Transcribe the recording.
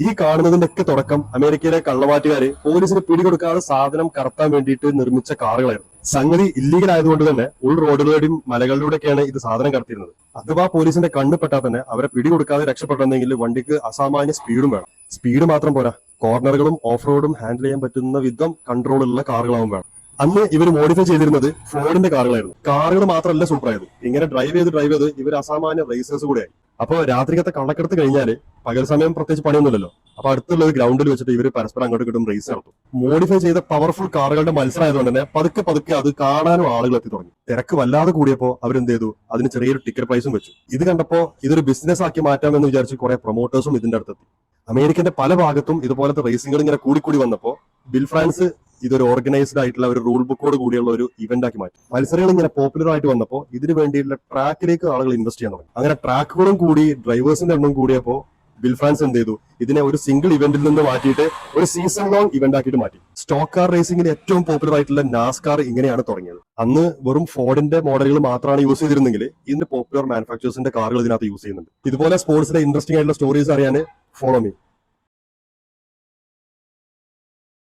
ഈ കാണുന്നതിന്റെ ഒക്കെ തുടക്കം അമേരിക്കയിലെ കള്ളമാറ്റുകാര് പോലീസിന് പിടികൊടുക്കാതെ സാധനം കടത്താൻ വേണ്ടിയിട്ട് നിർമ്മിച്ച കാറുകളായിരുന്നു. സംഗതി ഇല്ലീഗൽ ആയതുകൊണ്ട് തന്നെ ഉൾ റോഡുകളുടെയും മലകളിലൂടെയൊക്കെയാണ് ഇത് സാധനം കടത്തിയിരുന്നത്. അഥവാ പോലീസിന്റെ കണ്ണുപെട്ടാൽ തന്നെ അവരെ പിടികൊടുക്കാതെ രക്ഷപ്പെട്ടെങ്കിൽ വണ്ടിക്ക് അസാമാന്യ സ്പീഡും വേണം. സ്പീഡ് മാത്രം പോരാ, കോർണറുകളും ഓഫ് റോഡും ഹാൻഡിൽ ചെയ്യാൻ പറ്റുന്ന വിധം കൺട്രോളുള്ള കാറുകളാവും വേണം. അന്ന് ഇവർ മോഡിഫൈ ചെയ്തിരുന്നത് ഫോർഡിന്റെ കാറുകളായിരുന്നു. കാറുകൾ മാത്രമല്ല സൂപ്പറായത്, ഇങ്ങനെ ഡ്രൈവ് ചെയ്ത് ഇവർ അസാമാന്യ റേസേഴ്സ് കൂടെയായി. അപ്പൊ രാത്രിക്കത്തെ കള്ളക്കെടുത്ത് കഴിഞ്ഞാല് പകൽ സമയം പ്രത്യേകിച്ച് പണിയൊന്നുമില്ലല്ലോ. അപ്പൊ അടുത്തുള്ള ഒരു ഗ്രൗണ്ടിൽ വെച്ചിട്ട് ഇവർ പരസ്പരം അങ്ങോട്ട് കിട്ടും റേസ് നടത്തും. മോഡിഫൈ ചെയ്ത പവർഫുൾ കാറുകളുടെ മത്സരമായതുകൊണ്ട് തന്നെ പതുക്കെ അത് കാണാനും ആളുകൾ എത്തി തുടങ്ങി. തിരക്ക് വല്ലാതെ കൂടിയപ്പോ അവരെന്ത് ചെയ്തു, അതിന് ചെറിയൊരു ടിക്കറ്റ് പ്രൈസും വെച്ചു. ഇത് കണ്ടപ്പോ ഇതൊരു ബിസിനസ് ആക്കി മാറ്റാമെന്ന് വിചാരിച്ച് കുറെ പ്രൊമോട്ടേഴ്സും ഇതിന്റെ അടുത്തെത്തി. അമേരിക്കന്റെ പല ഭാഗത്തും ഇതുപോലത്തെ റേസിംഗുകൾ ഇങ്ങനെ കൂടി വന്നപ്പോ ബിൽ ഫ്രാൻസ് ഇതൊരു ഓർഗനൈസ്ഡ് ആയിട്ടുള്ള ഒരു റൂൾ ബുക്കോട് കൂടിയുള്ള ഒരു ഇവന്റ് ആക്കി മാറ്റി. മത്സരങ്ങൾ ഇങ്ങനെ പോപ്പുലർ ആയിട്ട് വന്നപ്പോൾ ഇതിനു വേണ്ടിയുള്ള ട്രാക്കിലേക്ക് ആളുകൾ ഇൻവെസ്റ്റ് ചെയ്യാൻ തുടങ്ങി. അങ്ങനെ ട്രാക്കുകളും കൂടി ഡ്രൈവേഴ്സിന്റെ എണ്ണം കൂടിയപ്പോൾ ബിൽ ഫ്രാൻസ് എന്ത് ചെയ്തു, ഇതിനെ ഒരു സിംഗിൾ ഇവന്റിൽ നിന്ന് മാറ്റിയിട്ട് ഒരു സീസൺ ലോങ് ഇവന്റ് ആക്കിയിട്ട് മാറ്റി. സ്റ്റോക്ക് കാർ റേസിംഗിൽ ഏറ്റവും പോപ്പുലർ ആയിട്ടുള്ള നാസ്കാർ ഇങ്ങനെയാണ് തുടങ്ങിയത്. അന്ന് വെറും ഫോർഡിന്റെ മോഡലുകൾ മാത്രമാണ് യൂസ് ചെയ്തിരുന്നെങ്കിൽ ഇന്ന് പോപ്പുലർ മാനുഫാക്ചേഴ്സിന്റെ കാറുകൾ ഇതിനകത്ത് യൂസ് ചെയ്യുന്നുണ്ട്. ഇതുപോലെ സ്പോർട്സിലെ ഇൻട്രസ്റ്റിംഗ് ആയിട്ടുള്ള സ്റ്റോറീസ് അറിയാൻ ഫോളോ മീ.